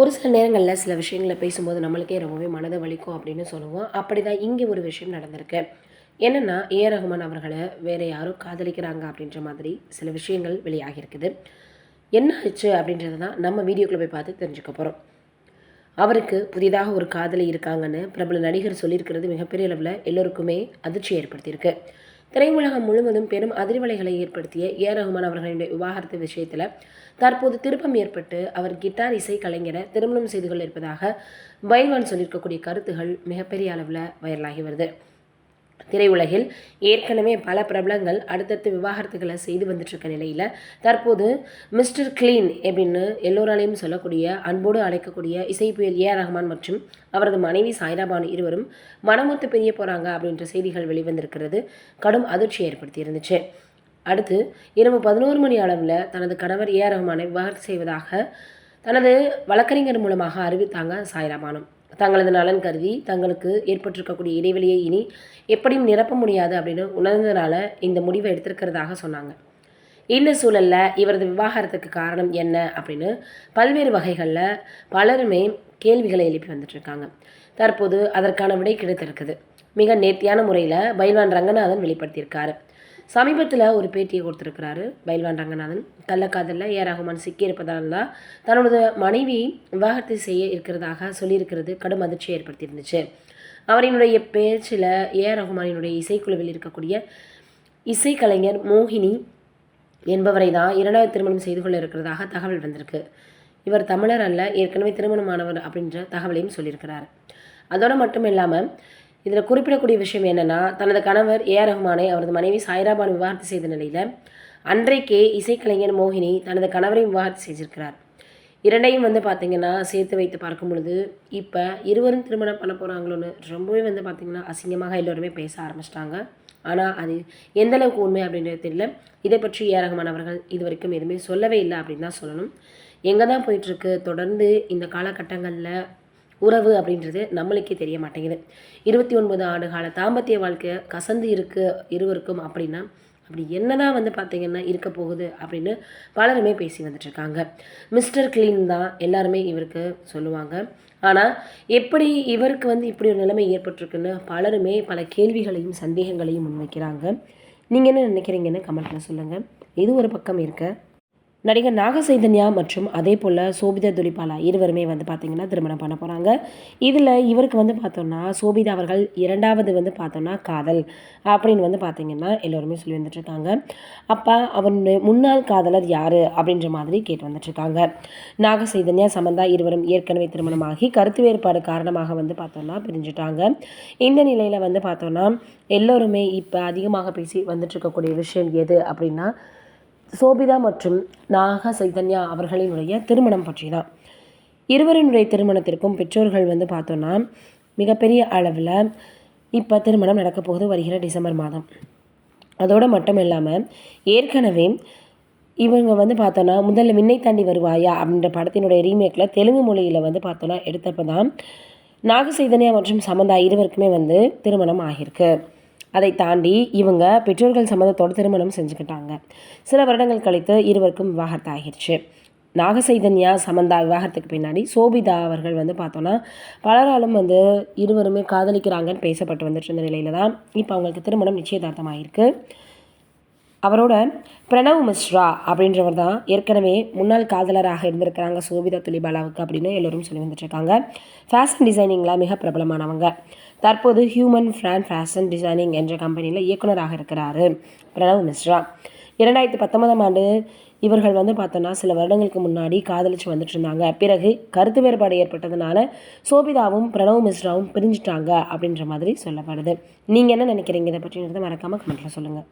ஒரு சில நேரங்களில் சில விஷயங்களை பேசும்போது நம்மளுக்கே ரொம்பவே மனதை வலிக்கும் அப்படின்னு சொல்லுவோம். அப்படி தான் இங்கே ஒரு விஷயம் நடந்திருக்கு. என்னென்னா ஏஆர் ரஹ்மான் அவர்களை வேறு யாரோ காதலிக்கிறாங்க அப்படின்ற மாதிரி சில விஷயங்கள் வெளியாகியிருக்குது. என்ன ஆச்சு அப்படின்றது தான் நம்ம வீடியோக்குள்ளே போய் பார்த்து தெரிஞ்சுக்க போகிறோம். அவருக்கு புதிதாக ஒரு காதலி இருக்காங்கன்னு பிரபல நடிகர் சொல்லியிருக்கிறது மிகப்பெரிய அளவில் எல்லோருக்குமே அதிர்ச்சி ஏற்படுத்தியிருக்கு. திரையுலகம் முழுவதும் பெரும் அதிர்வலைகளை ஏற்படுத்திய ஏஆர் ரஹ்மான் அவர்களுடைய விவாகரத்து விஷயத்தில் தற்போது திருப்பம் ஏற்பட்டு அவர் கிட்டார் இசை கலைஞரை திருமணம் செய்து கொள்ள இருப்பதாக பைல்வான் சொல்லியிருக்கக்கூடிய கருத்துகள் மிகப்பெரிய அளவில் வைரலாகி வருது. திரையுலகில் ஏற்கனவே பல பிரபலங்கள் அடுத்தடுத்து விவாகரத்துகளை செய்து வந்துட்டுருக்க நிலையில் தற்போது மிஸ்டர் கிளீன் அப்படின்னு எல்லோராலையும் சொல்லக்கூடிய அன்போடு அழைக்கக்கூடிய இசைப்புயல் ஏஆர் ரஹ்மான் மற்றும் அவரது மனைவி சாய்ரா பானு இருவரும் மனமொத்து பிரிய போகிறாங்க அப்படின்ற செய்திகள் வெளிவந்திருக்கிறது கடும் அதிர்ச்சி ஏற்படுத்தி இருந்துச்சு. அடுத்து இரவு 11 மணி அளவில் தனது கணவர் ஏஆர் ரஹ்மானை விவாகரத்து செய்வதாக தனது வழக்கறிஞர் மூலமாக அறிவித்தாங்க சாய்ரா பானு. தங்களது நலன் கருதி தங்களுக்கு ஏற்பட்டிருக்கக்கூடிய இடைவெளியை இனி எப்படியும் நிரப்ப முடியாது அப்படின்னு உணர்ந்ததுனால இந்த முடிவை எடுத்திருக்கிறதாக சொன்னாங்க. இந்த சூழலில் இவரது விவாகரத்துக்கு காரணம் என்ன அப்படின்னு பல்வேறு வகைகளில் பலருமே கேள்விகளை எழுப்பி வந்துட்டுருக்காங்க. தற்போது அதற்கான விடை கிடைத்திருக்குது. மிக நேர்த்தியான முறையில் பைல்வான் ரங்கநாதன் வெளிப்படுத்தியிருக்காரு. சமீபத்தில் ஒரு பேட்டியை கொடுத்துருக்கிறாரு பைல்வான் ரங்கநாதன். கள்ளக்காதலில் ஏஆர் ரஹ்மான் சிக்கியிருப்பதால் தான் தன்னோட மனைவி விவாகரத்து செய்ய இருக்கிறதாக சொல்லியிருக்கிறது கடும் அதிர்ச்சியை ஏற்படுத்தியிருந்துச்சு. அவரினுடைய பேச்சில் ஏஆர் ரஹ்மானினுடைய இசைக்குழுவில் இருக்கக்கூடிய இசைக்கலைஞர் மோகினி என்பவரை தான் 2வது திருமணம் செய்து கொள்ள இருக்கிறதாக தகவல் வந்திருக்கு. இவர் தமிழர் அல்ல, ஏற்கனவே திருமணமானவர் அப்படின்ற தகவலையும் சொல்லியிருக்கிறார். அதோடு மட்டும் இல்லாமல் இதில் குறிப்பிடக்கூடிய விஷயம் என்னென்னா, தனது கணவர் ஏஆர் ரஹ்மானை அவரது மனைவி சாய்ரா பானு விவாகரத்து செய்த நிலையில் அன்றைக்கே இசைக்கலைஞர் மோகினி தனது கணவரையும் விவாகரத்து செஞ்சிருக்கிறார். இரண்டையும் பார்த்திங்கன்னா சேர்த்து வைத்து பார்க்கும் பொழுது இப்போ இருவரும் திருமணம் பண்ண போகிறாங்களோன்னு ரொம்பவே பார்த்திங்கன்னா அசிங்கமாக எல்லோருமே பேச ஆரம்பிச்சிட்டாங்க. ஆனால் அது எந்தளவுக்கு உண்மை அப்படின்றது தெரியல. இதை பற்றி ஏஆர் ரஹ்மான் அவர்கள் இது வரைக்கும் எதுவுமே சொல்லவே இல்லை அப்படின்னு தான் சொல்லணும். எங்கே தான் போயிட்டுருக்கு தொடர்ந்து இந்த காலகட்டங்களில் உறவு அப்படின்றது நம்மளுக்கே தெரிய மாட்டேங்குது. 29 ஆண்டு கால தாம்பத்திய வாழ்க்கை கசந்து இருக்குது இருவருக்கும் அப்படின்னா அப்படி என்னதான் பார்த்திங்கன்னா இருக்க போகுது அப்படின்னு பலருமே பேசி வந்துட்டுருக்காங்க. மிஸ்டர் கிளீன் தான் எல்லாருமே இவருக்கு சொல்லுவாங்க. ஆனால் எப்படி இவருக்கு இப்படி ஒரு நிலைமை ஏற்பட்டிருக்குன்னு பலருமே பல கேள்விகளையும் சந்தேகங்களையும் முன்வைக்கிறாங்க. நீங்கள் என்ன நினைக்கிறீங்கன்னு கமெண்ட்டில் சொல்லுங்கள். இது ஒரு பக்கம் இருக்க, நடிகர் நாக சைதன்யா மற்றும் அதே போல் சோபிதா துலிபாலா இருவருமே பார்த்திங்கன்னா திருமணம் பண்ண போகிறாங்க. இதில் இவருக்கு பார்த்தோன்னா சோபிதா அவர்கள் 2வது பார்த்தோன்னா காதல் அப்படின்னு பார்த்திங்கன்னா எல்லோருமே சொல்லி வந்துட்டுருக்காங்க. அப்போ அவருடைய முன்னாள் காதலர் யார் அப்படின்ற மாதிரி கேட்டு வந்துட்டுருக்காங்க. நாக சைதன்யா சமந்தா இருவரும் ஏற்கனவே திருமணமாகி கருத்து வேறுபாடு காரணமாக பார்த்தோன்னா பிரிஞ்சுட்டாங்க. இந்த நிலையில் பார்த்தோன்னா எல்லோருமே இப்போ அதிகமாக பேசி வந்துட்டுருக்கக்கூடிய விஷயம் எது அப்படின்னா சோபிதா மற்றும் நாக சைதன்யா அவர்களினுடைய திருமணம் பற்றி தான். இருவரினுடைய திருமணத்திற்கும் பெற்றோர்கள் பார்த்தோன்னா மிகப்பெரிய அளவில் இப்போ திருமணம் நடக்க போகுது வருகிற டிசம்பர் மாதம். அதோடு மட்டும் இல்லாமல் ஏற்கனவே இவங்க பார்த்தோன்னா முதல்ல விண்ணை தாண்டி வருவாயா அப்படின்ற படத்தினுடைய ரீமேக்கில் தெலுங்கு மொழியில் பார்த்தோன்னா எடுத்தப்போ தான் நாக சைதன்யா மற்றும் சமந்தா இருவருக்குமே திருமணம் ஆகியிருக்கு. அதை தாண்டி இவங்க பெற்றோர்கள் சம்மதத்தோடு திருமணம் செஞ்சுக்கிட்டாங்க. சில வருடங்கள் கழித்து இருவருக்கும் விவாகரத்து ஆகிடுச்சு. நாக சைதன்யா சமந்தா விவாகரத்துக்கு பின்னாடி சோபிதா அவர்கள் பார்த்தோன்னா பலராலும் இருவருமே காதலிக்கிறாங்கன்னு பேசப்பட்டு வந்துட்டு இருந்த நிலையில் தான் இப்போ அவங்களுக்கு திருமணம் நிச்சயதார்த்தமாகிருக்கு. அவரோட பிரணவ் மிஸ்ரா அப்படின்றவர் தான் ஏற்கனவே முன்னாள் காதலராக இருந்திருக்கிறாங்க சோபிதா துலிபாலாவுக்கு அப்படின்னு எல்லோரும் சொல்லி வந்துட்டுருக்காங்க. ஃபேஷன் டிசைனிங்கில் மிக பிரபலமானவங்க. தற்போது ஹியூமன் பிராண்ட் ஃபேஷன் டிசைனிங் என்ற கம்பெனியில் இயக்குநராக இருக்கிறார் பிரணவ் மிஸ்ரா. 2019ஆம் ஆண்டு இவர்கள் பார்த்தோன்னா சில வருடங்களுக்கு முன்னாடி காதலிச்சு வந்துட்டு இருந்தாங்க. பிறகு கருத்து வேறுபாடு ஏற்பட்டதுனால சோபிதாவும் பிரணவ் மிஸ்ராவும் பிரிஞ்சுட்டாங்க அப்படின்ற மாதிரி சொல்லப்படுது. நீங்கள் என்ன நினைக்கிறீங்க இதை பற்றின்றதை மறக்காமல் கமெண்ட்டில் சொல்லுங்கள்.